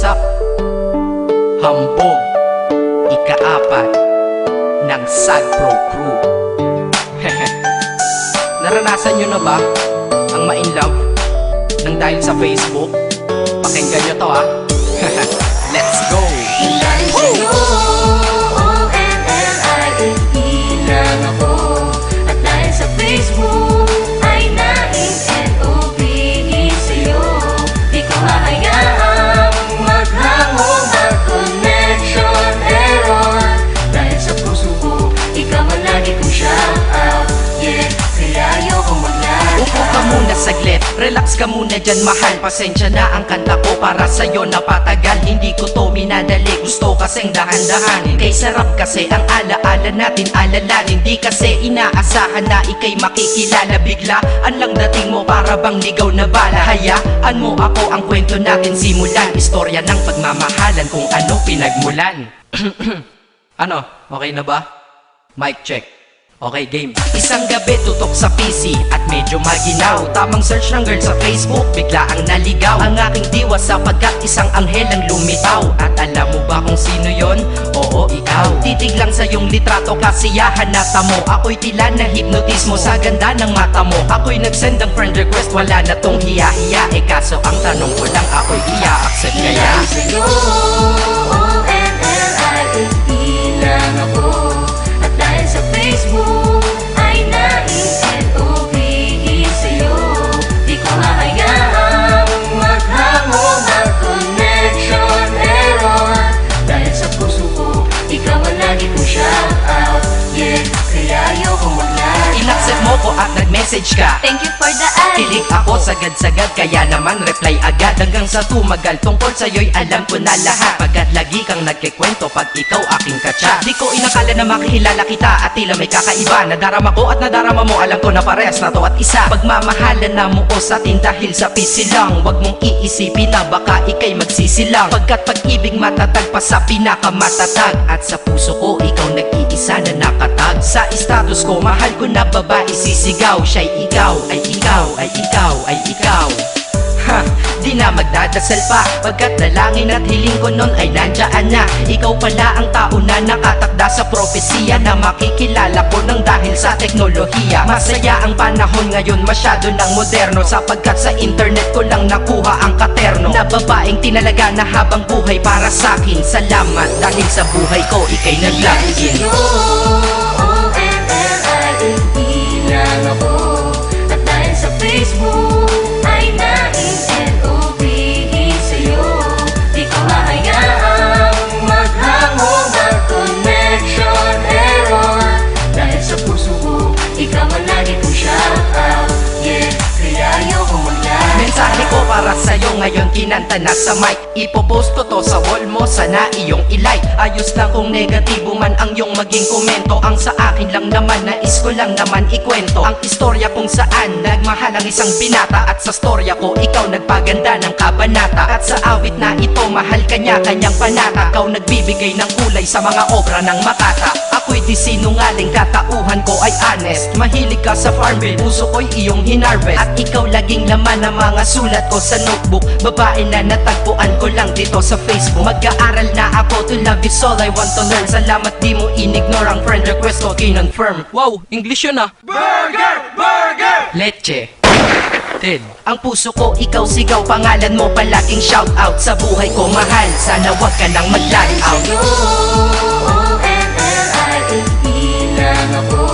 up? Hambog, ika-4 ng Sad Pro Crew. Naranasan nyo na ba ang ma-inlove nang dahil sa Facebook? Pakinggan nyo to ha. Let's go! Dahil sa'yo, O-N-L-I-F-E lang ako. At dahil sa Facebook ay naing-N-O-V-E sa'yo. Di ko hahayaang maghango, mag-connection error. Dahil sa puso ko, ikaw ang lagi kong shout out. Yeah, kaya ayokong mag-lag. Upo ka muna saglit, relax ka muna dyan mahal. Pasensya na ang kanta ko para sa'yo napatagal. Hindi ko to minadali, gusto kasing dahan-dahanin. Kay sarap kasi ang alaala natin alalanin. Di kasi inaasahan na ikay makikilala. Biglaan lang dating mo para bang ligaw na bala. Hayaan mo ako ang kwento natin simulan. Istorya ng pagmamahalan kung ano pinagmulan. Ano, okay na ba? Mic check. Okay, game. Isang gabi tutok sa PC at medyo maginaw. Tamang search ng girl sa Facebook, bigla ang naligaw. Ang aking diwa sapagkat isang anghel ang lumitaw. At alam mo ba kung sino yon? Oo, ikaw. Titig lang sa iyong litrato, kasiyahan na tamo. Ako'y tila na hipnotismo sa ganda ng mata mo. Ako'y nagsend ng friend request, wala na tong hiya-hiya. Eh kaso ang tanong ko lang, ako'y iya-accept kaya? Dahil sa'yo, O-N-L-I-F-E lang ako. At dahil sa Facebook ay naing-N-O-V-E sa'yo. Di ko hahayaang maghango, mag-connection error. Dahil sa puso ko, ikaw ang lagi kong shout out. Yeah, kaya ayokong mag-lag. In-accept mo ko at nag-message ka. Thank you for the ad. Kilig ako sagad-sagad, kaya naman reply agad. Hanggang sa tumagal, tungkol sa'yo'y alam ko na lahat. Pagkat lagi kang nagkikwento pag ikaw aking katsa. Di ko inakala na makikilala kita at tila may kakaiba. Nadarama ko at nadarama mo, alam ko na parehas na to at isa. Pagmamahalan na mo o sa atin dahil sa PC lang. Huwag mong iisipin na baka ikay magsisilang. Pagkat pag-ibig matatag pa sa pinakamatatag. At sa puso ko, ikaw nag-iisa na nakatag. Sa status ko, mahal ko na babae sisigaw. Siya'y ikaw, ay ikaw, ay ikaw, ay ikaw. Ha, di na magdadasal pa. Pagkat dalangin at hiling ko nun ay nandiyan na. Ikaw pala ang tao na nakatakda sa propesiya. Na makikilala ko nang dahil sa teknolohiya. Masaya ang panahon ngayon, masyado ng moderno. Sapagkat sa internet ko lang nakuha ang katerno. Na babaeng tinalaga na habang buhay para sa'kin. Salamat dahil sa buhay ko, ikay nag-login. O-N-L-I-F-E lang ako. At dahil sa Facebook ay naing-N-O-V-E sa'yo. Di ko hahayaang maghango, mag-connection error. Dahil sa puso ko, ikaw ang lagi kong shout out. Yeah, kaya ayokong mag-lag. Mensahe ko para sa'yo ngayon kinanta na sa mic. Ipopost ko to sa wall mo, sana iyong ilike. Ayos lang kung negatibo man ang iyong maging komento. Ang sa akin lang naman, nais ko lang naman ikwento ang istorya kung saan nagmahal ang isang binata. At sa storya ko, ikaw nagpaganda ng kabanata. At sa awit na ito, mahal kanya kanyang panata. Ikaw nagbibigay ng kulay sa mga obra ng Makata. Ako'y di sinungaling, katauhan ko ay honest. Mahilig ka sa farm bill, puso ko'y iyong hinarvest. At ikaw laging laman ng mga sulat ko sa notebook. Babae na natagpuan ko lang dito sa Facebook. Mag-aaral na ako, to love is all I want to learn. Salamat di mo inignore ang friend request ko, kinonfirm. Wow, English yun ah. Burger! Burger! Leche Ted. Ang puso ko, ikaw sigaw, pangalan mo palaging shout out. Sa buhay ko mahal, sana wag ka lang mag-lag out. O-N-L-I-F-E lang ako.